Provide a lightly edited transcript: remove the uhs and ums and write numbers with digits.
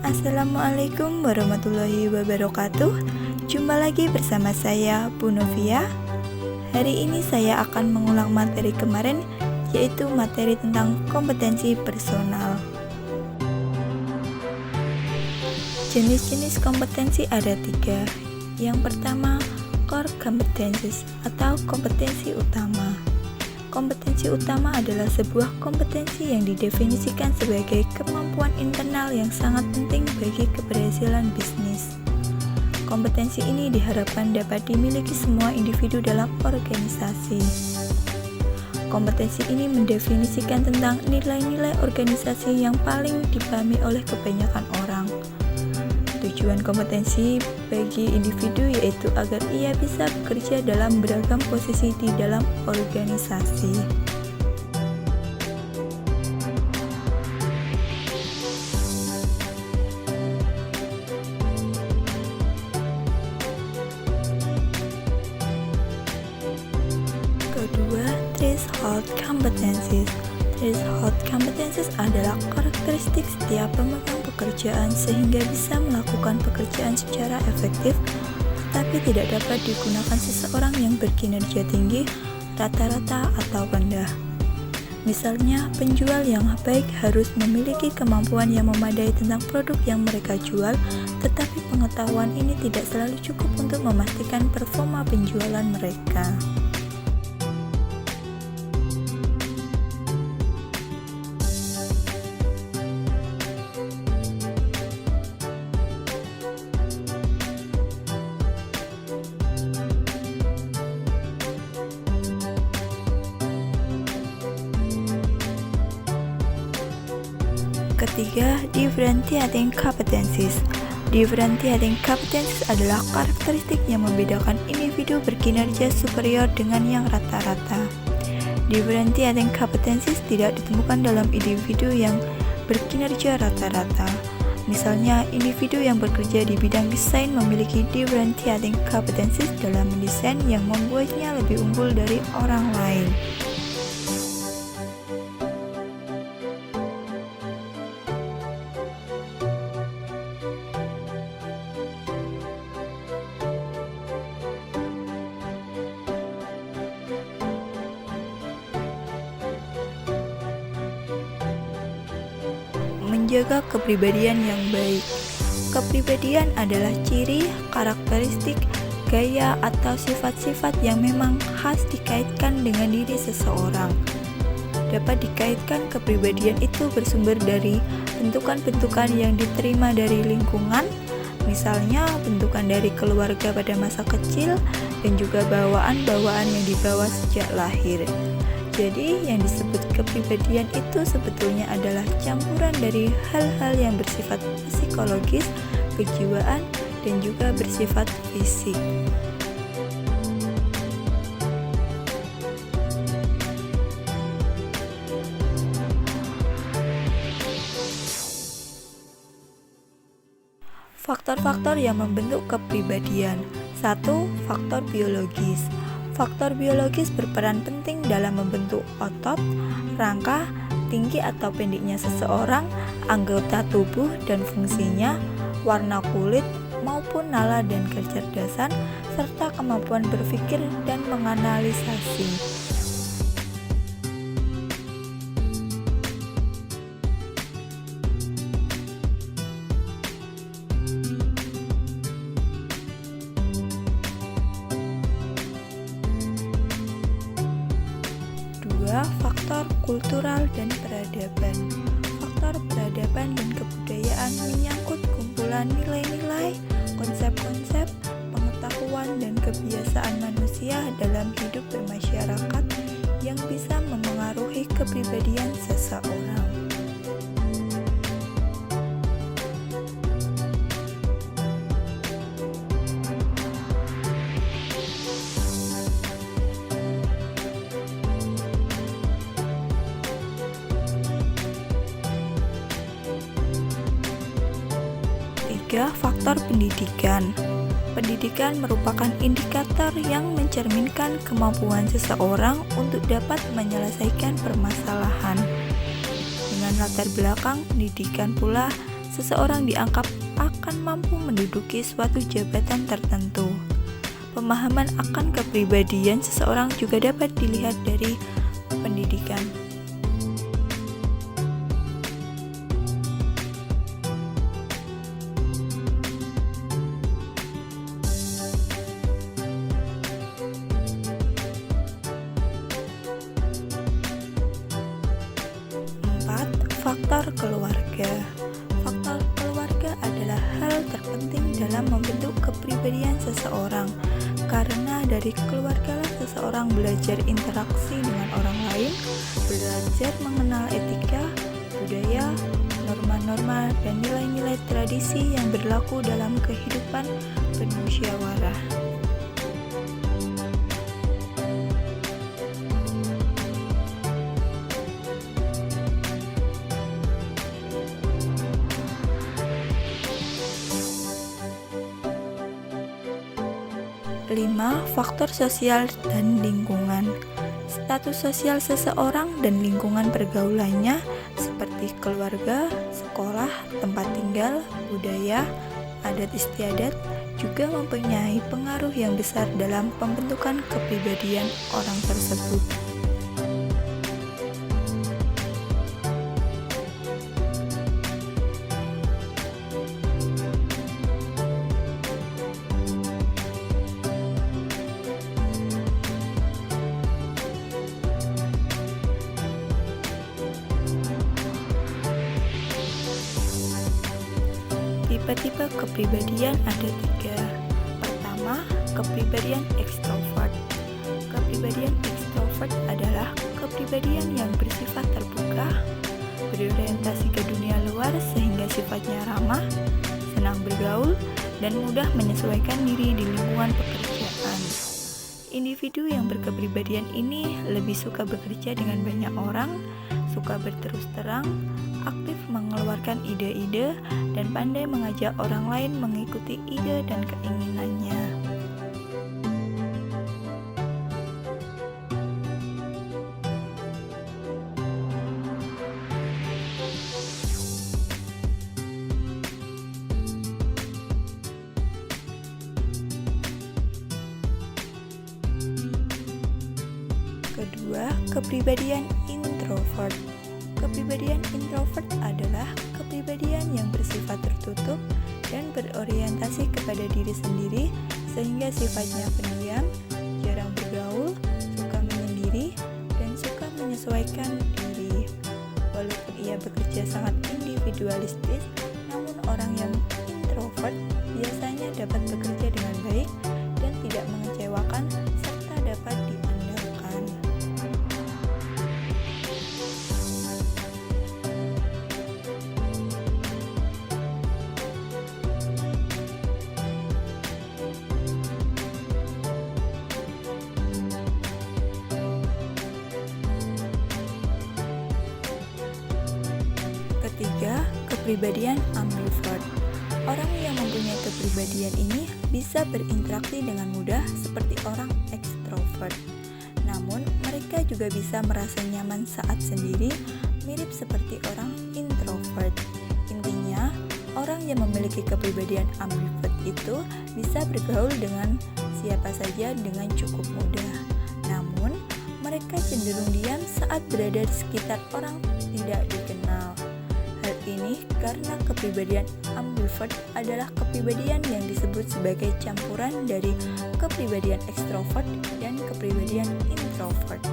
Assalamualaikum warahmatullahi wabarakatuh. Jumpa lagi bersama saya, Bu Novia. Hari ini saya akan mengulang materi kemarin, yaitu materi tentang kompetensi personal. Jenis-jenis kompetensi ada 3. Yang pertama, core competencies atau kompetensi utama. Kompetensi utama adalah sebuah kompetensi yang didefinisikan sebagai kemampuan internal yang sangat penting bagi keberhasilan bisnis. Kompetensi ini diharapkan dapat dimiliki semua individu dalam organisasi. Kompetensi ini mendefinisikan tentang nilai-nilai organisasi yang paling dipahami oleh kebanyakan orang. Tujuan kompetensi bagi individu yaitu agar ia bisa bekerja dalam beragam posisi di dalam organisasi. Kedua, threshold competencies. Threshold competencies adalah karakteristik setiap pemegang pekerjaan sehingga bisa melakukan pekerjaan secara efektif, tetapi tidak dapat digunakan seseorang yang berkinerja tinggi, rata-rata atau rendah. Misalnya, penjual yang baik harus memiliki kemampuan yang memadai tentang produk yang mereka jual, tetapi pengetahuan ini tidak selalu cukup untuk memastikan performa penjualan mereka. Ketiga, differentiating competencies. Differentiating competencies adalah karakteristik yang membedakan individu berkinerja superior dengan yang rata-rata. Differentiating competencies tidak ditemukan dalam individu yang berkinerja rata-rata. Misalnya, individu yang bekerja di bidang desain memiliki differentiating competencies dalam mendesain yang membuatnya lebih unggul dari orang lain. Menjaga kepribadian yang baik. Kepribadian adalah ciri, karakteristik, gaya, atau sifat-sifat yang memang khas dikaitkan dengan diri seseorang. Dapat dikaitkan kepribadian itu bersumber dari bentukan-bentukan yang diterima dari lingkungan, misalnya bentukan dari keluarga pada masa kecil, dan juga bawaan-bawaan yang dibawa sejak lahir. Jadi, yang disebut kepribadian itu sebetulnya adalah campuran dari hal-hal yang bersifat psikologis, kejiwaan, dan juga bersifat fisik. Faktor-faktor yang membentuk kepribadian. 1. Faktor biologis. Faktor biologis berperan penting dalam membentuk otot, rangka, tinggi atau pendeknya seseorang, anggota tubuh dan fungsinya, warna kulit, maupun nala dan kecerdasan, serta kemampuan berpikir dan menganalisasi. Faktor kultural dan peradaban. Faktor peradaban dan kebudayaan menyangkut kumpulan nilai-nilai, konsep-konsep, pengetahuan dan kebiasaan manusia dalam hidup bermasyarakat yang bisa memengaruhi kepribadian seseorang. Faktor pendidikan. Pendidikan merupakan indikator yang mencerminkan kemampuan seseorang untuk dapat menyelesaikan permasalahan. Dengan latar belakang pendidikan pula, seseorang dianggap akan mampu menduduki suatu jabatan tertentu. Pemahaman akan kepribadian seseorang juga dapat dilihat dari pendidikan. Faktor keluarga. Faktor keluarga adalah hal terpenting dalam membentuk kepribadian seseorang, karena dari keluargalah seseorang belajar interaksi dengan orang lain, belajar mengenal etika, budaya, norma-norma, dan nilai-nilai tradisi yang berlaku dalam kehidupan bermusyawarah. Lima, faktor sosial dan lingkungan. Status sosial seseorang dan lingkungan pergaulannya seperti keluarga, sekolah, tempat tinggal, budaya, adat istiadat juga mempunyai pengaruh yang besar dalam pembentukan kepribadian orang tersebut. Tipe-tipe kepribadian ada 3. Pertama, kepribadian ekstrovert. Kepribadian ekstrovert adalah kepribadian yang bersifat terbuka, berorientasi ke dunia luar sehingga sifatnya ramah, senang bergaul, dan mudah menyesuaikan diri di lingkungan pekerjaan. Individu yang berkepribadian ini lebih suka bekerja dengan banyak orang, suka berterus terang, aktif mengeluarkan ide-ide, dan pandai mengajak orang lain mengikuti ide dan keinginannya. Kedua, kepribadian introvert. Kepribadian introvert adalah kepribadian yang bersifat tertutup dan berorientasi kepada diri sendiri sehingga sifatnya pendiam, jarang bergaul, suka menyendiri, dan suka menyesuaikan diri. Walaupun ia bekerja sangat individualistis, namun orang yang introvert biasanya dapat bekerja dengan baik dan tidak mengecewakan serta dapat diandalkan. Ketiga, kepribadian ambivert. Orang yang mempunyai kepribadian ini bisa berinteraksi dengan mudah seperti orang ekstrovert. Namun, mereka juga bisa merasa nyaman saat sendiri, mirip seperti orang introvert. Intinya, orang yang memiliki kepribadian ambivert itu bisa bergaul dengan siapa saja dengan cukup mudah. Namun, mereka cenderung diam saat berada di sekitar orang tidak dikenal. Hal ini karena kepribadian ambivert adalah kepribadian yang disebut sebagai campuran dari kepribadian ekstrovert dan kepribadian introvert.